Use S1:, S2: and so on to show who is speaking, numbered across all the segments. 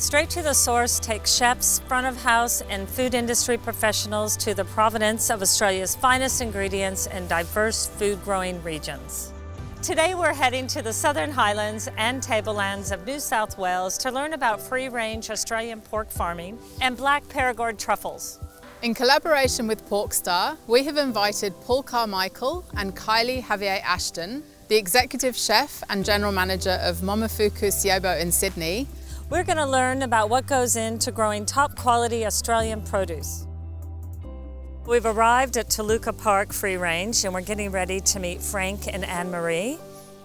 S1: Straight to the Source takes chefs, front of house, and food industry professionals to the provenance of Australia's finest ingredients in diverse food growing regions. Today we're heading to the Southern Highlands and tablelands of New South Wales to learn about free-range Australian pork farming and black Perigord truffles.
S2: In collaboration with Porkstar, we have invited Paul Carmichael and Kylie Javier Ashton, the Executive Chef and General Manager of Momofuku Siebo in Sydney.
S1: We're going to learn about what goes into growing top-quality Australian produce. We've arrived at Toluca Park Free Range and we're getting ready to meet Frank and Anne-Marie.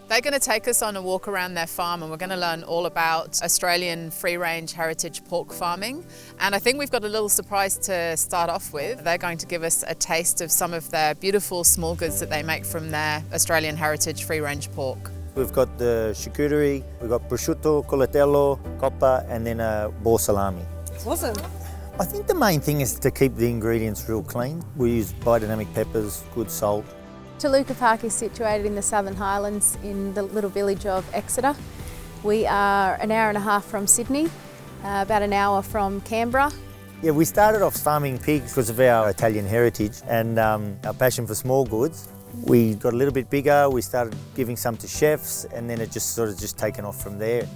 S2: They're going to take us on a walk around their farm and we're going to learn all about Australian free-range heritage pork farming. And I think we've got a little surprise to start off with. They're going to give us a taste of some of their beautiful small goods that they make from their Australian heritage free-range pork.
S3: We've got the charcuterie, we've got prosciutto, colatello, coppa, and then a boar salami.
S1: Awesome.
S3: I think the main thing is to keep the ingredients real clean. We use biodynamic peppers, good salt.
S4: Toluca Park is situated in the Southern Highlands in the little village of Exeter. We are an hour and a half from Sydney, about an hour from Canberra.
S3: Yeah, we started off farming pigs because of our Italian heritage and our passion for small goods. We got a little bit bigger, we started giving some to chefs, and then it just sort of taken off from there.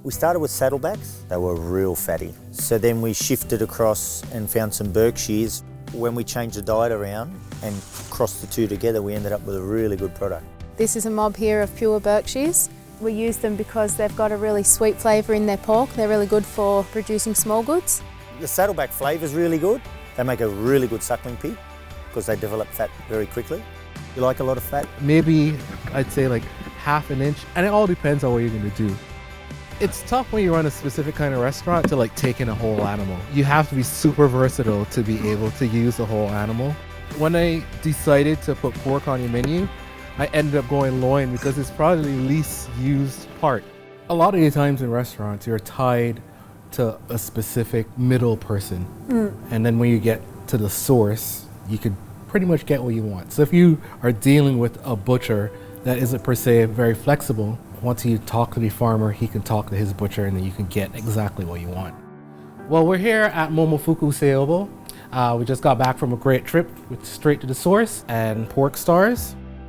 S3: We started with saddlebacks. They were real fatty. So then we shifted across and found some Berkshires. When we changed the diet around and crossed the two together, we ended up with a really good product.
S4: This is a mob here of pure Berkshires. We use them because they've got a really sweet flavour in their pork. They're really good for producing small goods.
S3: The saddleback flavour is really good. They make a really good suckling pig because they develop fat very quickly. You like a lot of fat?
S5: Maybe I'd say like half an inch, and it all depends on what you're gonna do. It's tough when you run a specific kind of restaurant to like take in a whole animal. You have to be super versatile to be able to use the whole animal. When I decided to put pork on your menu, I ended up going loin because it's probably the least used part. A lot of the times in restaurants, you're tied to a specific middle person. And then when you get to the source, you could pretty much get what you want. So if you are dealing with a butcher that isn't per se very flexible, once you talk to the farmer, he can talk to his butcher and then you can get exactly what you want. Well, we're here at Momofuku Siebo. We just got back from a great trip with Straight to the Source and Porkstar.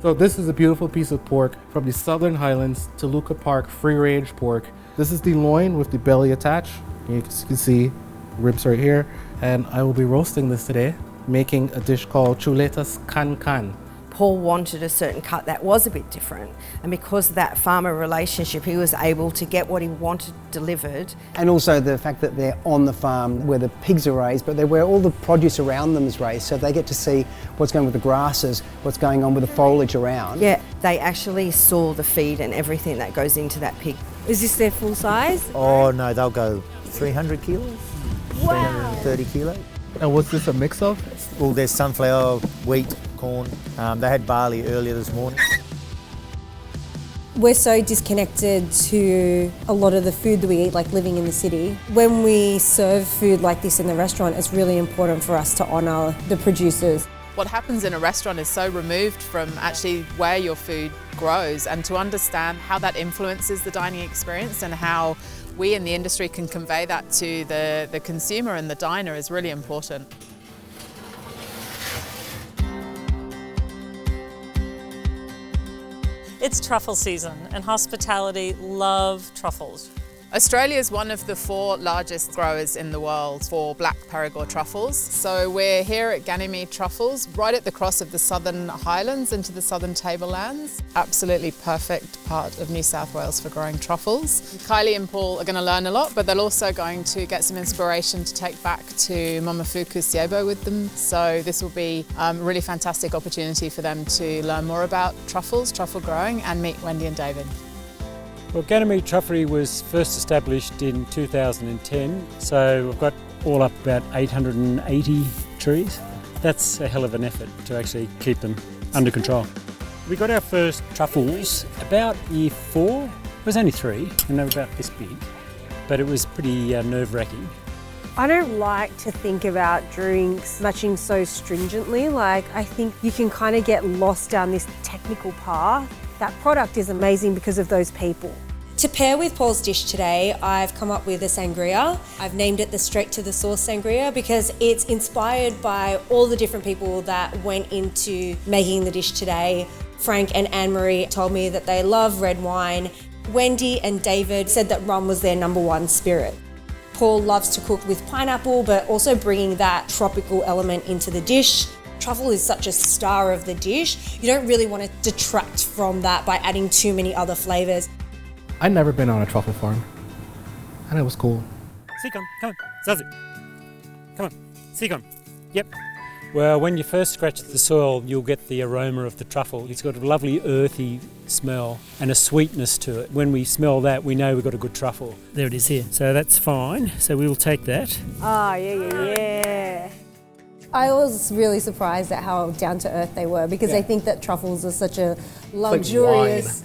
S5: So this is a beautiful piece of pork from the Southern Highlands, Toluca Park free range pork. This is the loin with the belly attached. You can see ribs right here. And I will be roasting this today, making a dish called chuletas can.
S6: Paul wanted a certain cut that was a bit different, and because of that farmer relationship he was able to get what he wanted delivered.
S7: And also the fact that they're on the farm where the pigs are raised, but they're where all the produce around them is raised, so they get to see what's going on with the grasses, what's going on with the foliage around.
S6: Yeah, they actually saw the feed and everything that goes into that pig.
S8: Is this their full size?
S3: Oh no, they'll go 300 kilos,
S8: Wow.
S3: 330 kilos.
S5: And what's this a mix of?
S3: Well, there's sunflower, wheat, corn. They had barley earlier this morning.
S8: We're so disconnected to a lot of the food that we eat, like living in the city. When we serve food like this in the restaurant, it's really important for us to honour the producers.
S2: What happens in a restaurant is so removed from actually where your food grows, and to understand how that influences the dining experience and how we in the industry can convey that to the consumer and the diner is really important.
S1: It's truffle season and hospitality love truffles.
S2: Australia is one of the 4 largest growers in the world for black Perigord truffles. So we're here at Ganymede Truffles, right at the cross of the Southern Highlands into the Southern Tablelands. Absolutely perfect part of New South Wales for growing truffles. Kylie and Paul are going to learn a lot, but they're also going to get some inspiration to take back to Momofuku Siebo with them. So this will be a really fantastic opportunity for them to learn more about truffles, truffle growing, and meet Wendy and David.
S9: Well, Ganymede Truffery was first established in 2010, so we've got all up about 880 trees. That's a hell of an effort to actually keep them under control. We got our first truffles about year 4. It was only 3 and they were about this big, but it was pretty nerve-wracking.
S8: I don't like to think about drinks matching so stringently. Like, I think you can kind of get lost down this technical path. That product is amazing because of those people. To pair with Paul's dish today, I've come up with a sangria. I've named it the Straight to the Source Sangria because it's inspired by all the different people that went into making the dish today. Frank and Anne-Marie told me that they love red wine. Wendy and David said that rum was their #1 spirit. Paul loves to cook with pineapple, but also bringing that tropical element into the dish. Truffle is such a star of the dish. You don't really want to detract from that by adding too many other flavours.
S5: I'd never been on a truffle farm, and it was cool.
S9: Seacom, come on. Zazu. Come on. Seacom. Yep. Well, when you first scratch the soil, you'll get the aroma of the truffle. It's got a lovely earthy smell and a sweetness to it. When we smell that, we know we've got a good truffle. There it is here. So that's fine. So we will take that.
S8: Oh, yeah. I was really surprised at how down to earth they were because I think that truffles are such a luxurious...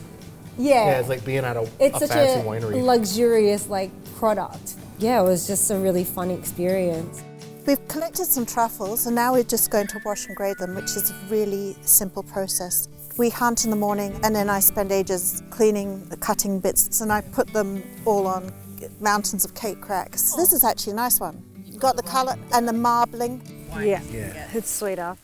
S5: Yeah, it's like being at a
S8: such
S5: fancy
S8: a
S5: winery.
S8: Luxurious product. Yeah, it was just a really fun experience.
S10: We've collected some truffles and now we're just going to wash and grade them, which is a really simple process. We hunt in the morning and then I spend ages cleaning the cutting bits and I put them all on mountains of cake cracks. This is actually a nice one. Got the colour and the marbling.
S4: Yeah, it's sweeter.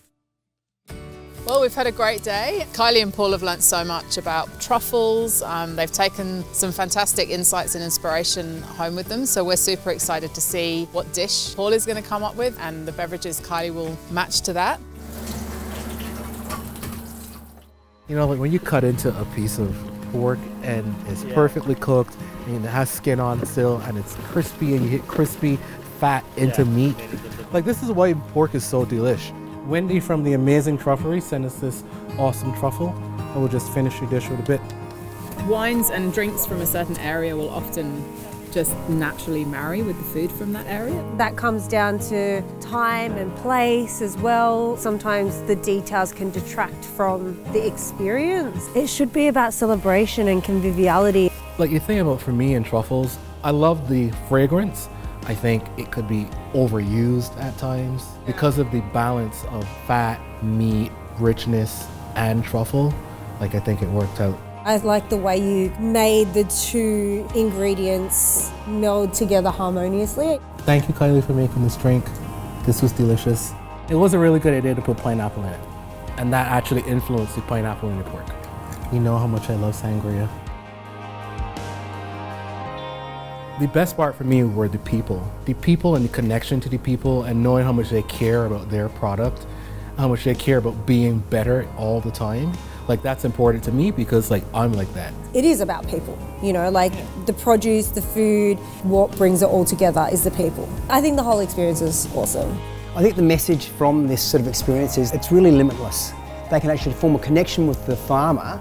S2: Well, we've had a great day. Kylie and Paul have learnt so much about truffles. They've taken some fantastic insights and inspiration home with them. So we're super excited to see what dish Paul is going to come up with and the beverages Kylie will match to that.
S5: You know, when you cut into a piece of pork and it's perfectly cooked and it has skin on still and it's crispy and you hit crispy fat into meat. This is why pork is so delish. Wendy from the Amazing Trufflery sent us this awesome truffle and we'll just finish your dish with a bit.
S2: Wines and drinks from a certain area will often just naturally marry with the food from that area.
S8: That comes down to time and place as well. Sometimes the details can detract from the experience. It should be about celebration and conviviality.
S5: You think about for me and truffles, I love the fragrance. I think it could be overused at times because of the balance of fat, meat, richness, and truffle. I think it worked out.
S8: I like the way you made the two ingredients meld together harmoniously.
S5: Thank you, Kylie, for making this drink. This was delicious. It was a really good idea to put pineapple in it, and that actually influenced the pineapple in the pork. You know how much I love sangria. The best part for me were the people and the connection to the people and knowing how much they care about their product, how much they care about being better all the time. That's important to me because I'm like that.
S8: It is about people, the produce, the food, what brings it all together is the people. I think the whole experience is awesome.
S7: I think the message from this sort of experience is it's really limitless. They can actually form a connection with the farmer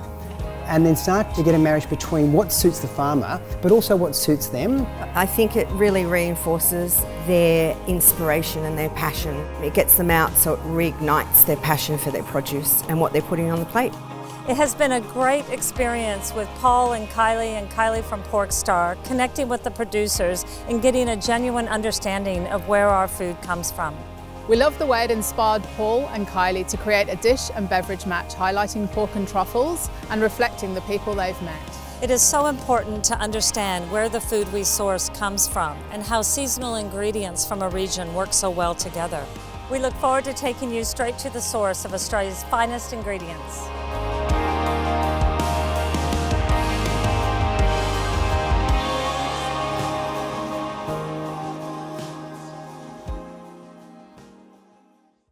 S7: and then start to get a marriage between what suits the farmer, but also what suits them.
S6: I think it really reinforces their inspiration and their passion. It gets them out so it reignites their passion for their produce and what they're putting on the plate.
S1: It has been a great experience with Paul and Kylie from Pork Star, connecting with the producers and getting a genuine understanding of where our food comes from.
S2: We love the way it inspired Paul and Kylie to create a dish and beverage match highlighting pork and truffles and reflecting the people they've met.
S1: It is so important to understand where the food we source comes from and how seasonal ingredients from a region work so well together. We look forward to taking you straight to the source of Australia's finest ingredients.